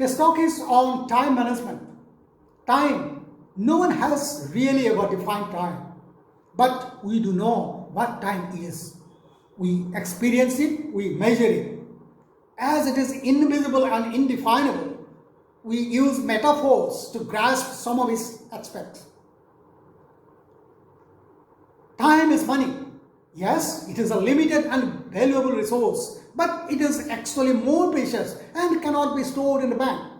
This talk is on time management. Time. No one has really ever defined time. But we do know what time is. We experience it, we measure it. As it is invisible and indefinable, we use metaphors to grasp some of its aspects. Time is money. Yes, it is a limited and valuable resource, but it is actually more precious and cannot be stored in the bank.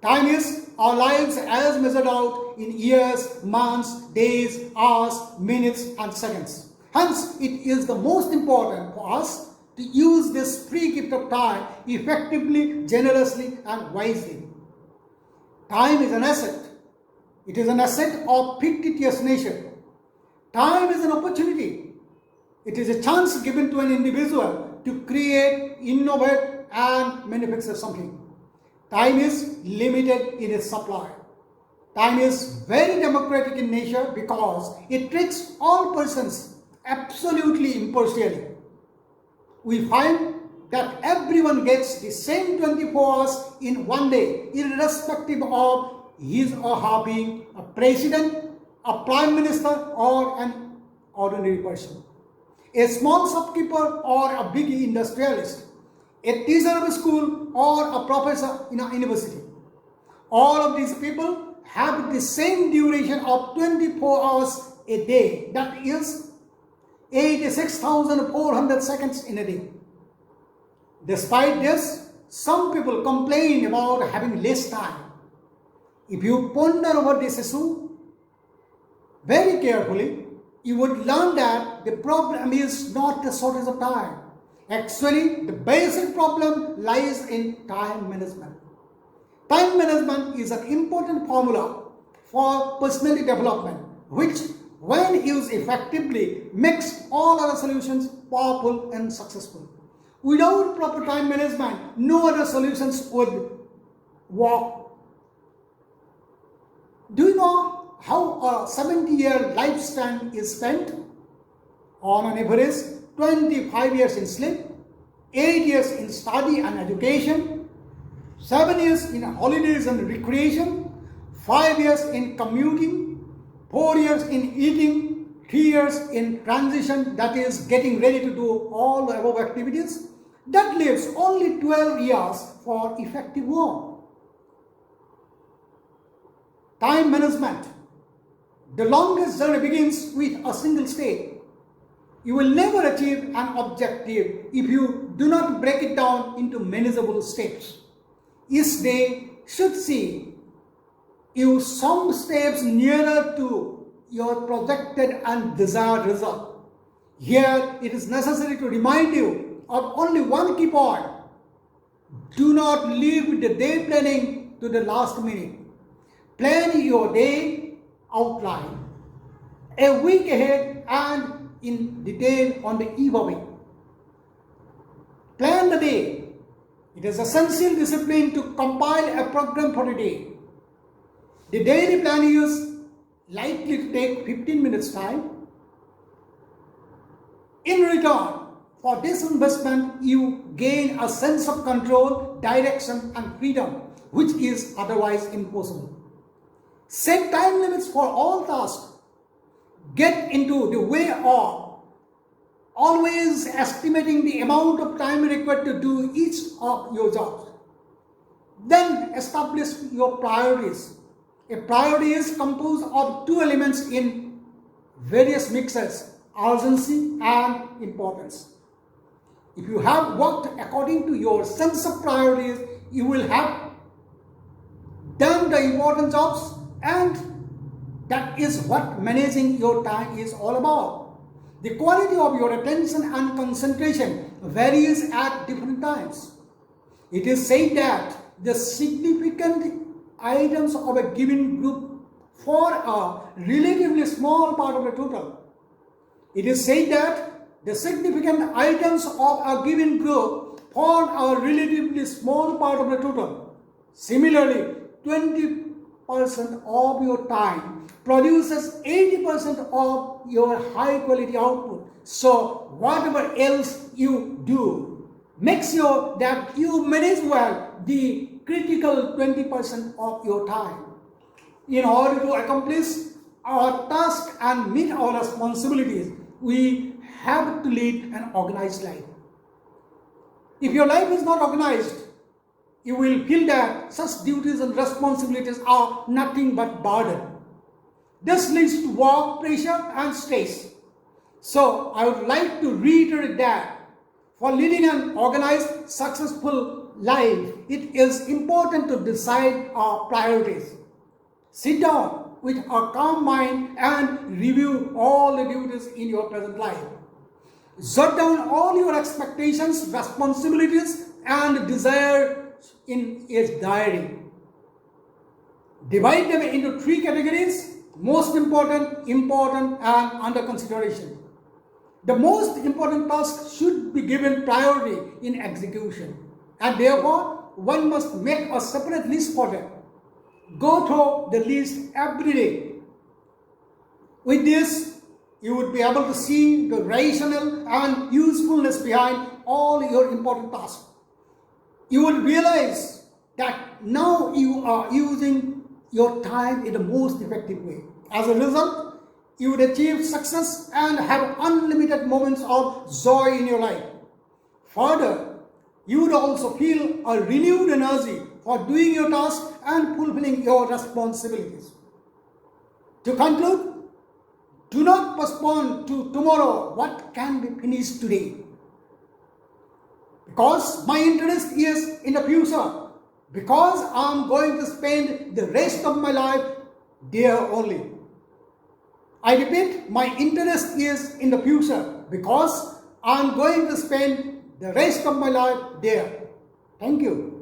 Time is our lives as measured out in years, months, days, hours, minutes, and seconds. Hence, it is the most important for us to use this free gift of time effectively, generously, and wisely. Time is an asset. It is an asset of fictitious nature. Time is an opportunity. It is a chance given to an individual to create, innovate, and manufacture something. Time is limited in its supply. Time is very democratic in nature because it treats all persons absolutely impartially. We find that everyone gets the same 24 hours in one day, irrespective of his or her being a president, a prime minister, or an ordinary person, a small shopkeeper or a big industrialist, a teacher of a school or a professor in a university. All of these people have the same duration of 24 hours a day, that is 86,400 seconds in a day. Despite this, some people complain about having less time. If you ponder over this issue very carefully, you would learn that the problem is not the shortage of time. Actually, the basic problem lies in time management. Time management is an important formula for personality development, which, when used effectively, makes all other solutions powerful and successful. Without proper time management, no other solutions would work. Do you know how a 70-year lifespan is spent? On an average, 25 years in sleep, 8 years in study and education, 7 years in holidays and recreation, 5 years in commuting, 4 years in eating, 3 years in transition, that is getting ready to do all the above activities. That leaves only 12 years for effective work. Time management. The longest journey begins with a single step. You will never achieve an objective if you do not break it down into manageable steps. Each day should see you some steps nearer to your projected and desired result. Here it is necessary to remind you of only one key point. Do not leave the day planning to the last minute. Plan your day outline a week ahead and in detail on the eve of it. Plan the day. It is essential discipline to compile a program for the day. The daily plan is likely to take 15 minutes time. In return for this investment, you gain a sense of control, direction, and freedom, which is otherwise impossible. Set time limits for all tasks. Get into the way of always estimating the amount of time required to do each of your jobs. Then establish your priorities. A priority is composed of two elements in various mixes: urgency and importance. If you have worked according to your sense of priorities, you will have done the important jobs, and that is what managing your time is all about. The quality of your attention and concentration varies at different times. It is said that the significant items of a given group form a relatively small part of the total. It is said that the significant items of a given group form a relatively small part of the total. Similarly, 20% of your time produces 80% of your high quality output. So whatever else you do, make sure that you manage well the critical 20% of your time. In order to accomplish our task and meet our responsibilities, we have to lead an organized life. If your life is not organized, you will feel that such duties and responsibilities are nothing but burden. This leads to work pressure and stress. So I would like to reiterate that for leading an organized, successful life, it is important to decide our priorities. Sit down with a calm mind and review all the duties in your present life. Jot down all your expectations, responsibilities, and desires in a diary. Divide them into 3 categories: most important, important, and under consideration. The most important task should be given priority in execution, and therefore one must make a separate list for them. Go through the list every day. With this, you would be able to see the rationale and usefulness behind all your important tasks. You will realize that now you are using your time in the most effective way. As a result, you would achieve success and have unlimited moments of joy in your life. Further, you would also feel a renewed energy for doing your task and fulfilling your responsibilities. To conclude, do not postpone to tomorrow what can be finished today. Because my interest is in the future. Because I am going to spend the rest of my life there only. I repeat, my interest is in the future because I am going to spend the rest of my life there. Thank you.